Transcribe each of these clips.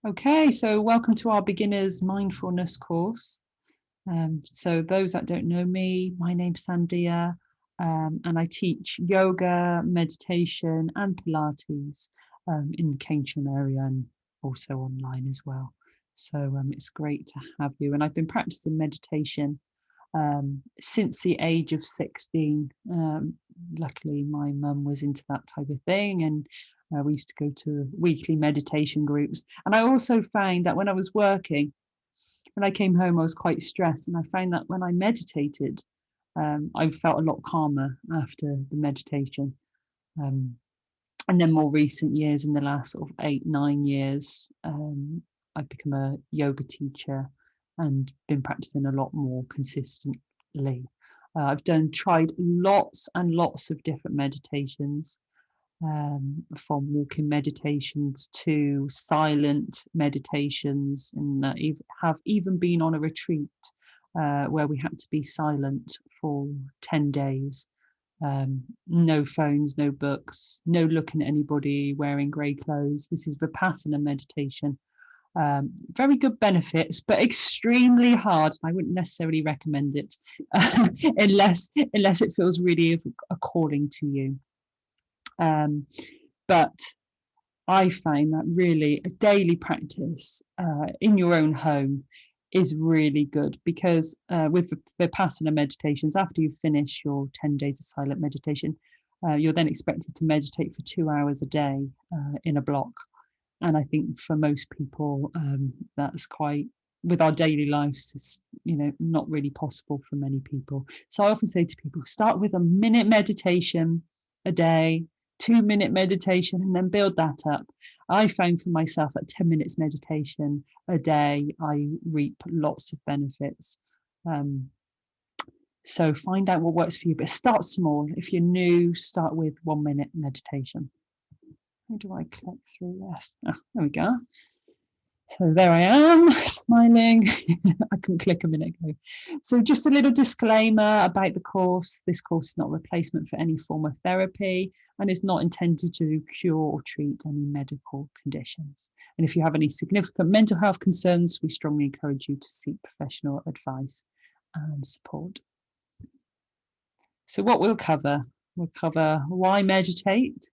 Okay, so welcome to our beginners mindfulness course. So those that don't know me, my name's Sandhya, and I teach yoga, meditation and Pilates in the Keynsham area and also online as well. So it's great to have you. And I've been practicing meditation since the age of 16. Luckily, my mum was into that type of thing, and we used to go to weekly meditation groups. And I also found that when I was working, when I came home, I was quite stressed, and I found that when I meditated, I felt a lot calmer after the meditation. Um, and then more recent years, in the last sort of 8, 9 years, I've become a yoga teacher and been practicing a lot more consistently. I've tried lots and lots of different meditations, from walking meditations to silent meditations, and have even been on a retreat where we had to be silent for 10 days. No phones, no books, no looking at anybody wearing grey clothes. This is Vipassana meditation. Very good benefits, but extremely hard. I wouldn't necessarily recommend it unless it feels really a calling to you. But I find that really a daily practice in your own home is really good, because with Vipassana meditations, after you finish your 10 days of silent meditation, you're then expected to meditate for 2 hours a day in a block. And I think for most people, that's quite, with our daily lives, it's, not really possible for many people. So I often say to people, start with a minute meditation a day, 2-minute meditation, and then build that up. I found for myself at 10 minutes meditation a day, I reap lots of benefits. So find out what works for you, but start small. If you're new, start with 1-minute meditation. How do I click through this? Oh, there we go. So there I am, smiling. I couldn't click a minute ago. So just a little disclaimer about the course. This course is not a replacement for any form of therapy and is not intended to cure or treat any medical conditions. And if you have any significant mental health concerns, we strongly encourage you to seek professional advice and support. So what we'll cover why meditate,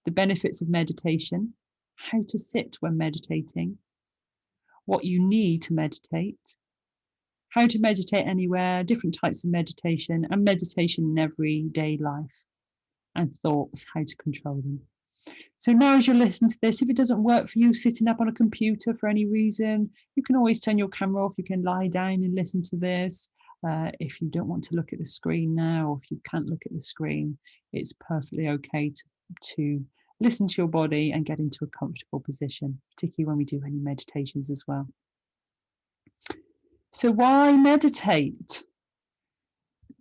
the benefits of meditation, how to sit when meditating, what you need to meditate, how to meditate anywhere, different types of meditation, and meditation in everyday life, and thoughts, how to control them. So now as you listen to this, if it doesn't work for you sitting up on a computer for any reason, you can always turn your camera off. You can lie down and listen to this. If you don't want to look at the screen now, or if you can't look at the screen, it's perfectly okay to listen to your body and get into a comfortable position, particularly when we do any meditations as well. So why meditate?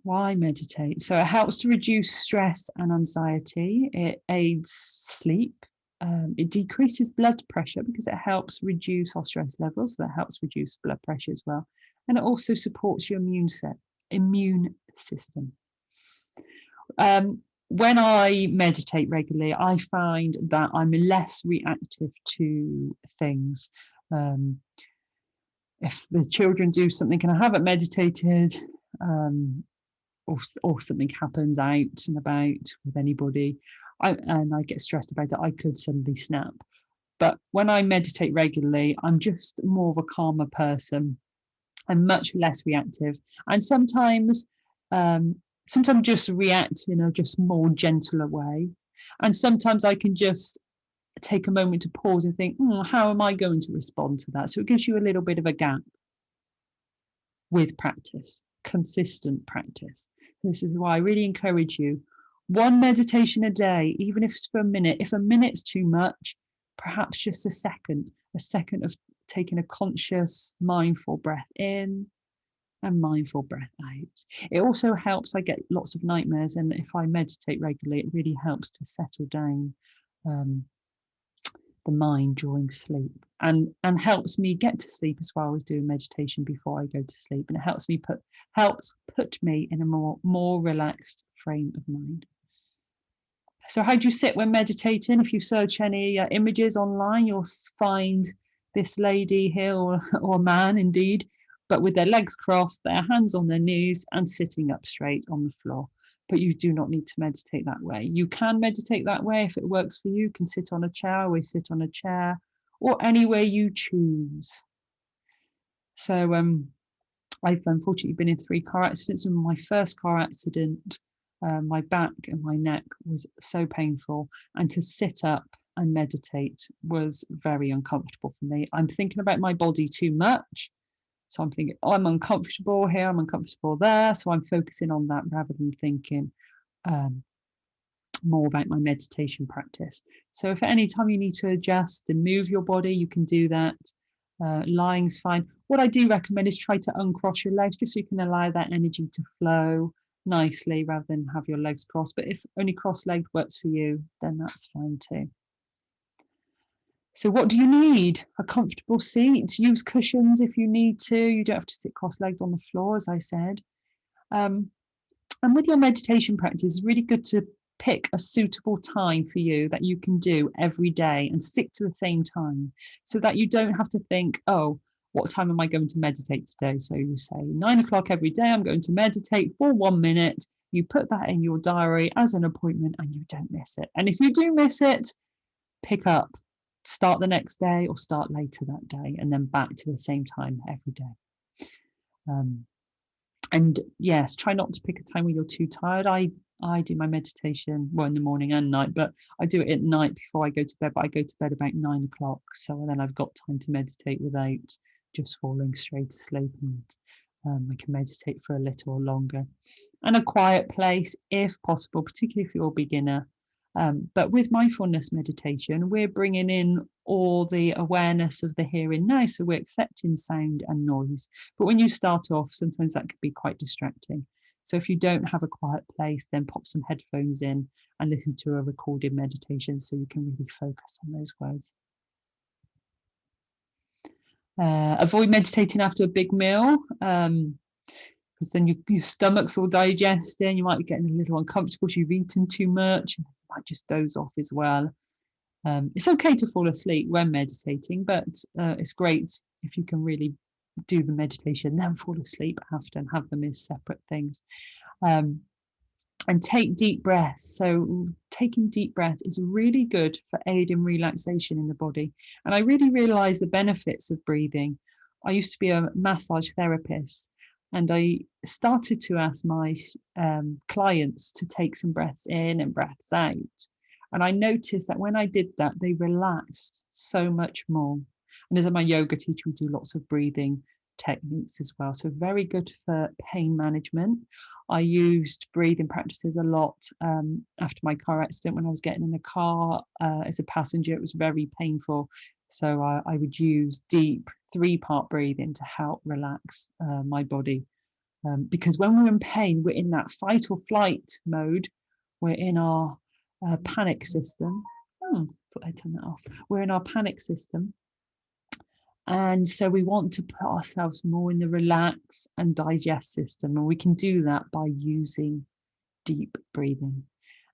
Why meditate? So it helps to reduce stress and anxiety. It aids sleep. It decreases blood pressure because it helps reduce our stress levels. So that helps reduce blood pressure as well. And it also supports your immune system. When I meditate regularly, I find that I'm less reactive to things. If the children do something and I haven't meditated, or something happens out and about with anybody, and I get stressed about it, I could suddenly snap. But when I meditate regularly, I'm just more of a calmer person. I'm much less reactive, and sometimes just react in a just more gentler way. And sometimes I can just take a moment to pause and think, how am I going to respond to that? So it gives you a little bit of a gap with practice, consistent practice. This is why I really encourage you, one meditation a day, even if it's for a minute. If a minute's too much, perhaps just a second of taking a conscious, mindful breath in and mindful breath out. It also helps. I get lots of nightmares, and if I meditate regularly, it really helps to settle down the mind during sleep, and helps me get to sleep as well. I was doing meditation before I go to sleep, and it helps put me in a more relaxed frame of mind. So how do you sit when meditating? If you search any images online, you'll find this lady here, or man indeed, but with their legs crossed, their hands on their knees and sitting up straight on the floor. But you do not need to meditate that way. You can meditate that way if it works for you. You can sit on a chair, always sit on a chair, or anywhere you choose. So I've unfortunately been in 3 car accidents, and my first car accident, my back and my neck was so painful, and to sit up and meditate was very uncomfortable for me. I'm thinking about my body too much. So I'm thinking, oh, I'm uncomfortable here, I'm uncomfortable there. So I'm focusing on that rather than thinking more about my meditation practice. So if at any time you need to adjust and move your body, you can do that. Lying's fine. What I do recommend is try to uncross your legs, just so you can allow that energy to flow nicely rather than have your legs crossed. But if only cross-legged works for you, then that's fine too. So what do you need? A comfortable seat. Use cushions if you need to. You don't have to sit cross-legged on the floor, as I said. And with your meditation practice, it's really good to pick a suitable time for you that you can do every day and stick to the same time, so that you don't have to think, oh, what time am I going to meditate today? So you say 9 o'clock every day, I'm going to meditate for 1 minute. You put that in your diary as an appointment and you don't miss it. And if you do miss it, pick up, start the next day or start later that day, and then back to the same time every day. And yes, try not to pick a time when you're too tired. I do my meditation, well, in the morning and night, but I do it at night before I go to bed. But I go to bed about 9 o'clock, so then I've got time to meditate without just falling straight asleep, and I can meditate for a little longer. And a quiet place if possible, particularly if you're a beginner. But with mindfulness meditation, we're bringing in all the awareness of the here and now. So we're accepting sound and noise. But when you start off, sometimes that could be quite distracting. So if you don't have a quiet place, then pop some headphones in and listen to a recorded meditation so you can really focus on those words. Avoid meditating after a big meal, because then your stomach's all digesting. You might be getting a little uncomfortable if you've eaten too much. You might just doze off as well. It's okay to fall asleep when meditating, but it's great if you can really do the meditation, then fall asleep after, and have them as separate things. And take deep breaths. So taking deep breaths is really good for aiding relaxation in the body. And I really realized the benefits of breathing. I used to be a massage therapist, and I started to ask my clients to take some breaths in and breaths out. And I noticed that when I did that, they relaxed so much more. And as my yoga teacher, we do lots of breathing techniques as well. So very good for pain management. I used breathing practices a lot after my car accident. When I was getting in the car as a passenger, it was very painful. So I would use deep 3-part breathing to help relax my body. Because when we're in pain, we're in that fight or flight mode. We're in our panic system. Thought I'd turn that off. We're in our panic system. And so we want to put ourselves more in the relax and digest system. And we can do that by using deep breathing.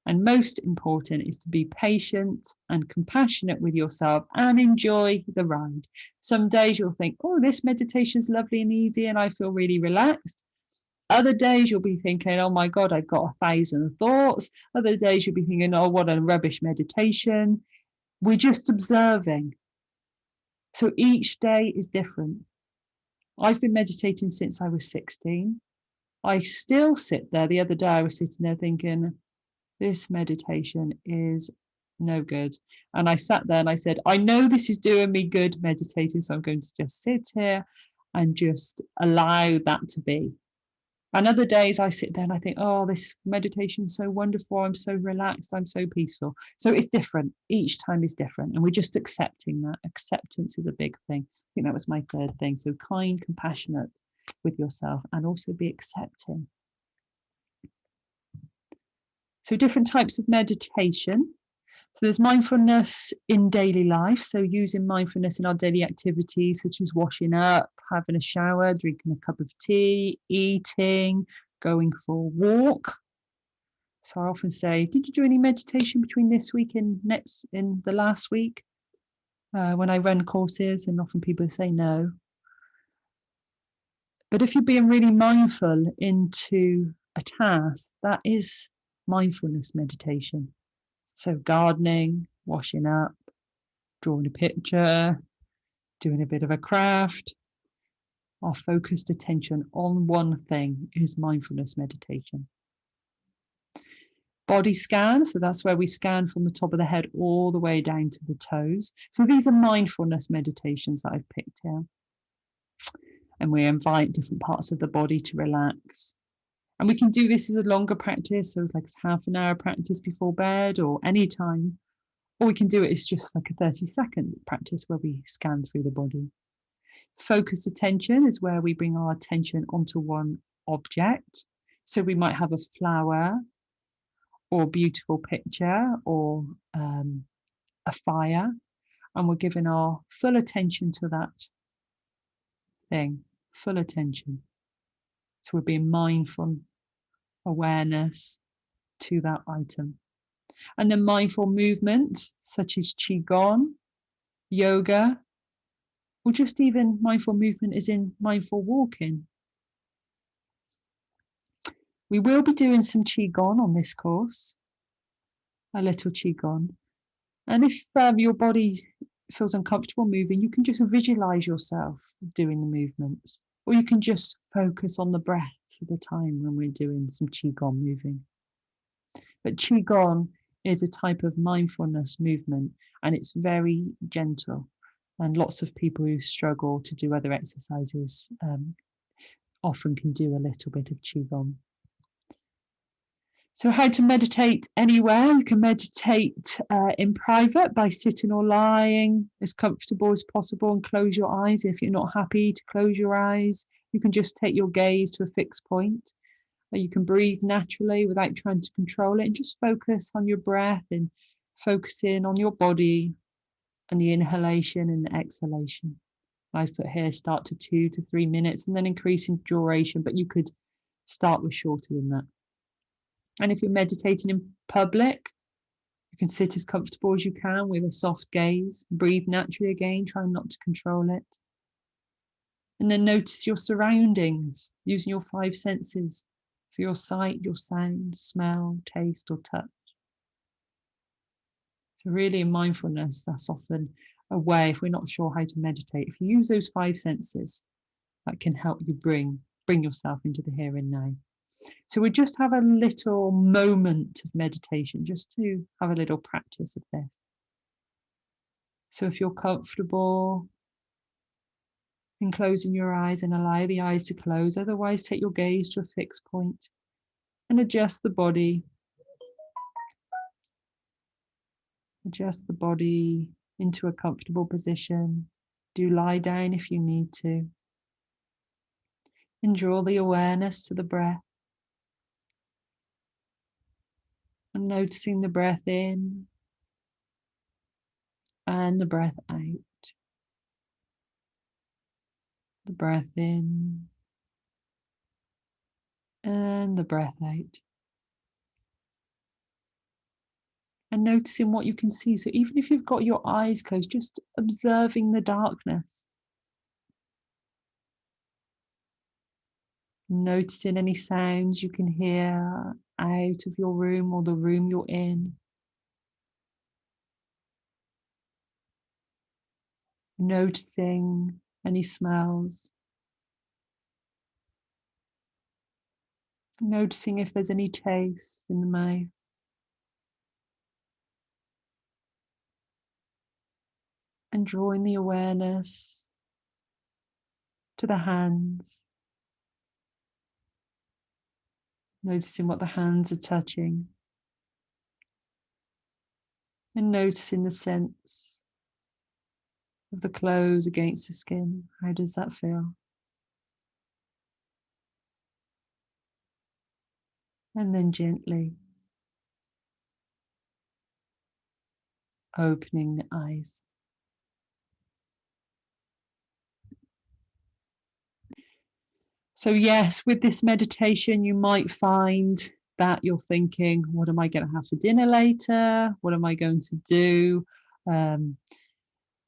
And most important is to be patient and compassionate with yourself and enjoy the ride. Some days you'll think, oh, this meditation is lovely and easy and I feel really relaxed. Other days you'll be thinking, oh my God, I've got 1,000 thoughts. Other days you'll be thinking, oh, what a rubbish meditation. We're just observing. So each day is different. I've been meditating since I was 16. I still sit there. The other day I was sitting there thinking, this meditation is no good. And I sat there and I said, I know this is doing me good meditating, so I'm going to just sit here and just allow that to be. And other days I sit there and I think, oh, this meditation is so wonderful. I'm so relaxed. I'm so peaceful. So it's different. Each time is different. And we're just accepting that. Acceptance is a big thing. I think that was my third thing. So kind, compassionate with yourself, and also be accepting. So different types of meditation. So there's mindfulness in daily life. So using mindfulness in our daily activities, such as washing up, having a shower, drinking a cup of tea, eating, going for a walk. So I often say, did you do any meditation between this week and in the last week? when I run courses, and often people say no. But if you're being really mindful into a task, that is mindfulness meditation. So gardening, washing up, drawing a picture, doing a bit of a craft, our focused attention on one thing is mindfulness meditation. Body scan, so that's where we scan from the top of the head all the way down to the toes. So these are mindfulness meditations that I've picked here. And we invite different parts of the body to relax. And we can do this as a longer practice, so it's like half an hour practice before bed or any time. Or we can do it as just like a 30-second practice where we scan through the body. Focused attention is where we bring our attention onto one object. So we might have a flower or a beautiful picture or a fire, and we're giving our full attention to that thing, full attention. So we're being mindful awareness to that item. And then mindful movement, such as Qigong, yoga, or just even mindful movement is in mindful walking. We will be doing some Qigong on this course, a little Qigong. And if your body feels uncomfortable moving, you can just visualize yourself doing the movements, or you can just focus on the breath for the time when we're doing some Qigong moving. But Qigong is a type of mindfulness movement, and it's very gentle. And lots of people who struggle to do other exercises often can do a little bit of Qigong. So how to meditate anywhere. You can meditate in private by sitting or lying as comfortable as possible and close your eyes. If you're not happy to close your eyes, you can just take your gaze to a fixed point. Or you can breathe naturally without trying to control it, and just focus on your breath and focusing on your body and the inhalation and the exhalation. I've put here start to 2 to 3 minutes and then increasing duration, but you could start with shorter than that. And if you're meditating in public, you can sit as comfortable as you can with a soft gaze. Breathe naturally again, trying not to control it. And then notice your surroundings, using your 5 senses for your sight, your sound, smell, taste, or touch. So really in mindfulness, that's often a way, if we're not sure how to meditate, if you use those 5 senses, that can help you bring yourself into the here and now. So we just have a little moment of meditation, just to have a little practice of this. So if you're comfortable in closing your eyes, and allow the eyes to close, otherwise take your gaze to a fixed point and adjust the body. Adjust the body into a comfortable position. Do lie down if you need to. And draw the awareness to the breath. And noticing the breath in and the breath out. The breath in and the breath out. And noticing what you can see. So even if you've got your eyes closed, just observing the darkness. Noticing any sounds you can hear out of your room or the room you're in. Noticing any smells. Noticing if there's any taste in the mouth. And drawing the awareness to the hands. Noticing what the hands are touching. And noticing the sense of the clothes against the skin. How does that feel? And then gently opening the eyes. So yes, with this meditation, you might find that you're thinking, what am I going to have for dinner later? What am I going to do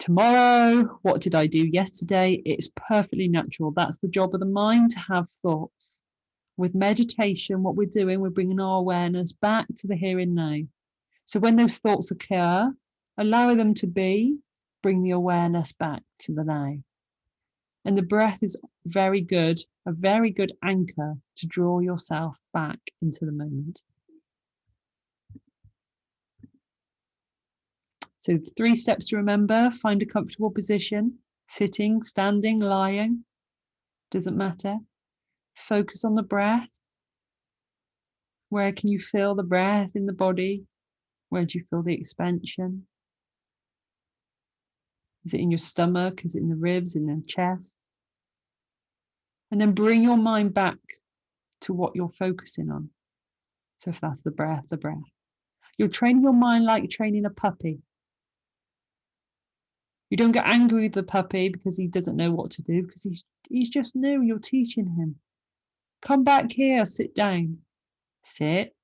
tomorrow. What did I do yesterday? It's perfectly natural. That's the job of the mind, to have thoughts. With meditation, what we're doing, we're bringing our awareness back to the here and now. So when those thoughts occur, allow them to be, bring the awareness back to the now. And the breath is very good, a very good anchor to draw yourself back into the moment. So 3 steps to remember: find a comfortable position, sitting, standing, lying, doesn't matter. Focus on the breath. Where can you feel the breath in the body? Where do you feel the expansion? Is it in your stomach? Is it in the ribs, in the chest? And then bring your mind back to what you're focusing on. So if that's the breath, the breath. You're training your mind like training a puppy. You don't get angry with the puppy because he doesn't know what to do, because he's just new. You're teaching him. Come back here, sit down. Sit.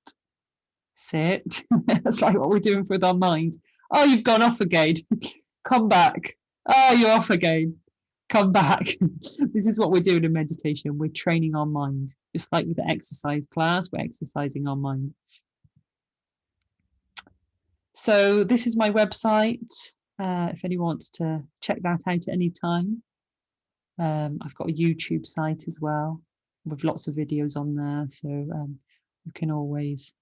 That's like what we're doing with our mind. Oh, you've gone off again. Come back. Oh, you're off again. Come back. This is what we're doing in meditation. We're training our mind. Just like with the exercise class, we're exercising our mind. So this is my website. If anyone wants to check that out at any time. I've got a YouTube site as well with lots of videos on there. So you can always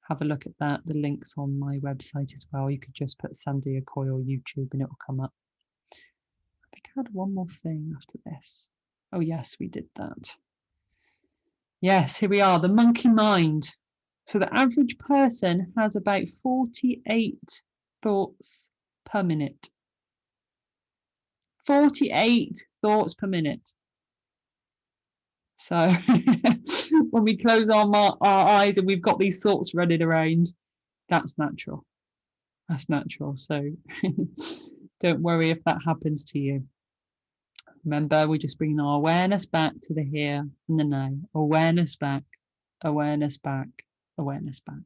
have a look at that. The link's on my website as well. You could just put Sandhya Coyle YouTube and it will come up. I think I had one more thing after this. Oh yes, we did that. Yes, here we are, the monkey mind. So the average person has about 48 thoughts per minute. 48 thoughts per minute. So when we close our eyes and we've got these thoughts running around, that's natural. That's natural. So don't worry if that happens to you. Remember, we're just bringing our awareness back to the here and the now. Awareness back, awareness back, awareness back.